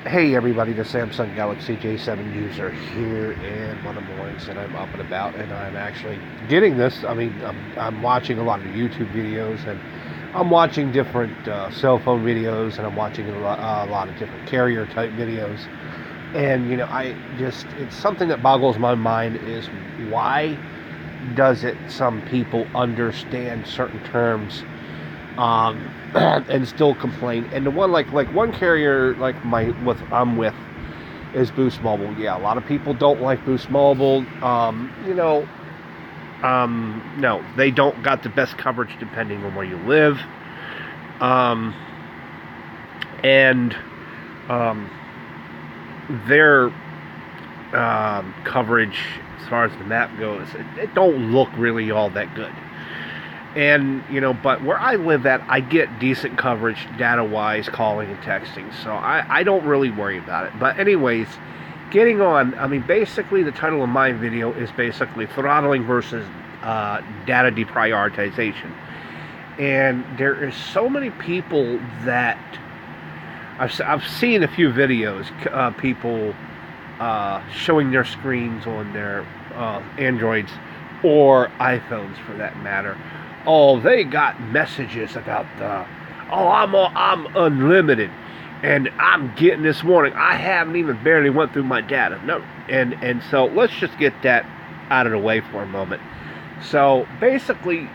Hey everybody, the Samsung Galaxy J7 user here, and one of the mornings that I'm up and about, and I'm actually getting this. I'm watching a lot of YouTube videos, and I'm watching different cell phone videos, and I'm watching a lot of different carrier type videos. And it's something that boggles my mind is why does it some people understand certain terms and still complain. And the one like one carrier like I'm with is Boost Mobile. Yeah, a lot of people don't like Boost Mobile. No, they don't got the best coverage depending on where you live. And their coverage as far as the map goes, it don't look really all that good. And, but where I live at, I get decent coverage data-wise, calling and texting. So I don't really worry about it. But anyways, getting on, basically the title of my video is basically throttling versus data deprioritization. And there is so many people that I've seen a few videos, people showing their screens on their Androids or iPhones for that matter. Oh, they got messages about I'm unlimited, and I'm getting this warning. I haven't even barely went through my data. No, and so let's just get that out of the way for a moment. So basically,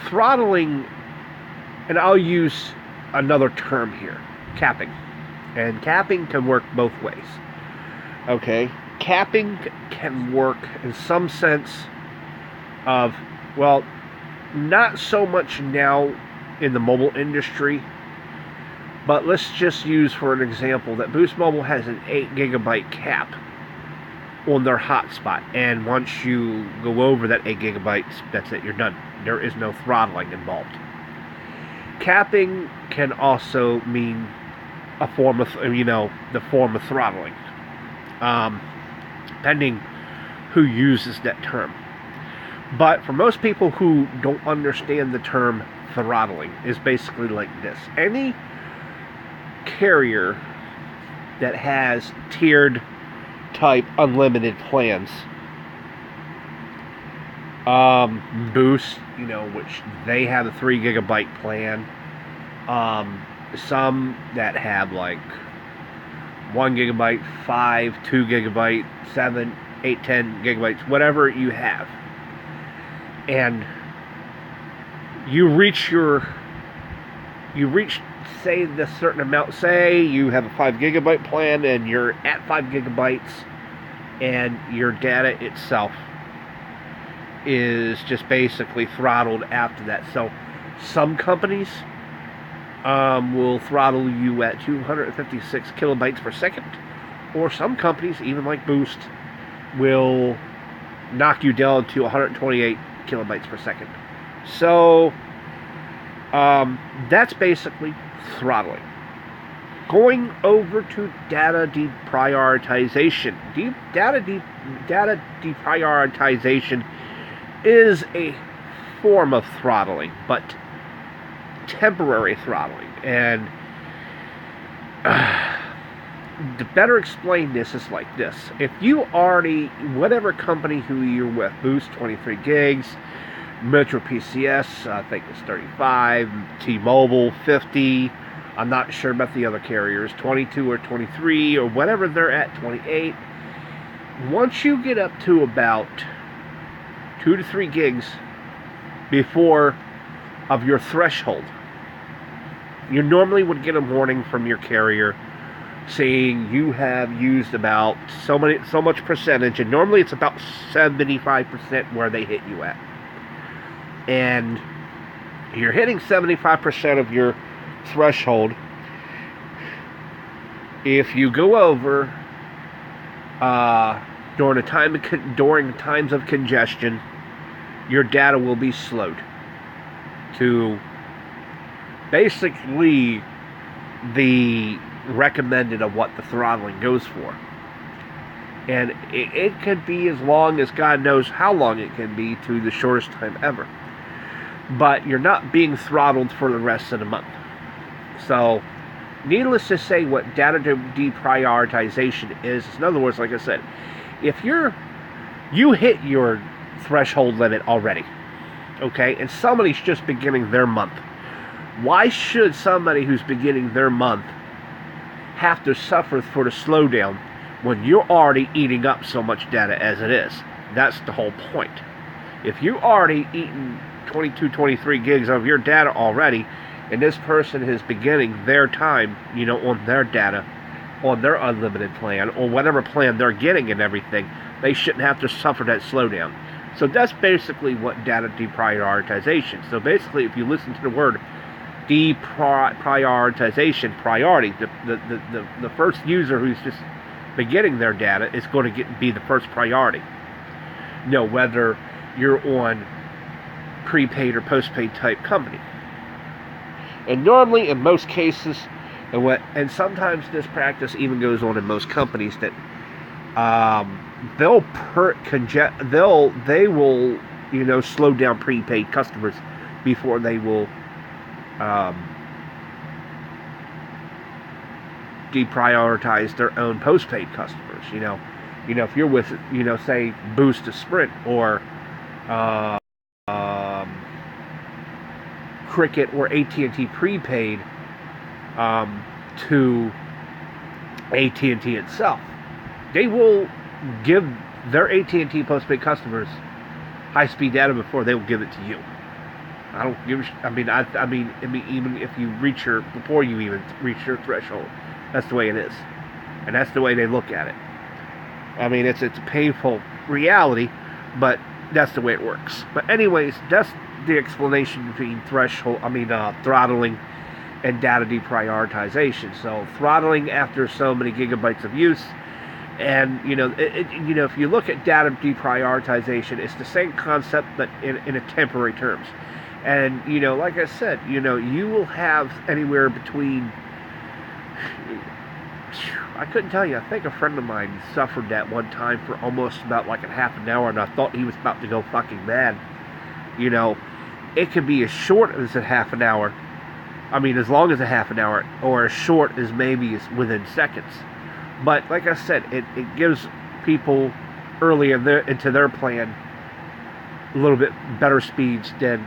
throttling, and I'll use another term here, capping, and capping can work both ways. Okay, capping can work in some sense of, well, not so much now in the mobile industry, but let's just use for an example that Boost Mobile has an 8 gigabyte cap on their hotspot, and once you go over that 8 gigabytes, that's it, you're done. There is no throttling involved. Capping can also mean a form of, the form of throttling, depending who uses that term. But for most people who don't understand the term throttling, is basically like this. Any carrier that has tiered type unlimited plans, Boost, which they have a 3 gigabyte plan, some that have like 1 gigabyte, 5, 2 gigabyte, 7, 8, 10 gigabytes, whatever you have. And you reach, say, this certain amount. Say you have a 5 gigabyte plan and you're at 5 gigabytes, and your data itself is just basically throttled after that. So some companies will throttle you at 256 kilobytes per second, or some companies, even like Boost, will knock you down to 128 kilobytes per second. So that's basically throttling. Going over to data deprioritization. Data deprioritization is a form of throttling, but temporary throttling. And to better explain this is like this. If you already, whatever company who you're with, Boost 23 gigs, Metro PCS, I think it's 35, T-Mobile 50, I'm not sure about the other carriers, 22 or 23 or whatever they're at, 28. Once you get up to about 2 to 3 gigs before of your threshold, you normally would get a warning from your carrier saying you have used about so much percentage, and normally it's about 75% where they hit you at. And you're hitting 75% of your threshold. If you go over during times of congestion, your data will be slowed to basically the recommended of what the throttling goes for. And it could be as long as God knows how long it can be, to the shortest time ever. But you're not being throttled for the rest of the month. So needless to say, what data deprioritization is, in other words, like I said, if you hit your threshold limit already, okay, and somebody's just beginning their month, why should somebody who's beginning their month have to suffer for the slowdown when you're already eating up so much data as it is? That's the whole point. If you already eaten 22, 23 gigs of your data already, and this person is beginning their time, on their data, on their unlimited plan, or whatever plan they're getting and everything, they shouldn't have to suffer that slowdown. So that's basically what data deprioritization. So basically, if you listen to the word deprioritization, priority, the first user who's just beginning their data is going to be the first priority. Whether you're on prepaid or postpaid type company. And normally, in most cases, and sometimes this practice even goes on in most companies, that they will slow down prepaid customers before they will deprioritize their own postpaid customers. If you're with say Boost to Sprint, or Cricket or AT&T prepaid to AT&T itself, they will give their AT&T postpaid customers high-speed data before they will give it to you. I don't give. I mean, even if you before you even reach your threshold, that's the way it is, and that's the way they look at it. I mean, it's a painful reality, but that's the way it works. But anyways, that's the explanation between throttling and data deprioritization. So throttling after so many gigabytes of use, and if you look at data deprioritization, it's the same concept but in a temporary terms. And like I said, you will have anywhere between. I couldn't tell you. I think a friend of mine suffered that one time for almost about like a half an hour, and I thought he was about to go fucking mad. It could be as short as a half an hour. I mean, as long as a half an hour, or as short as maybe within seconds. But like I said, it gives people early into their plan a little bit better speeds than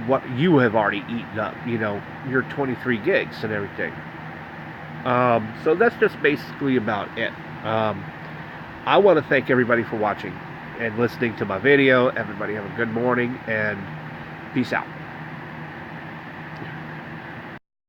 what you have already eaten up. Your 23 gigs and everything. So that's just basically about it. I want to thank everybody for watching and listening to my video. Everybody have a good morning, and peace out.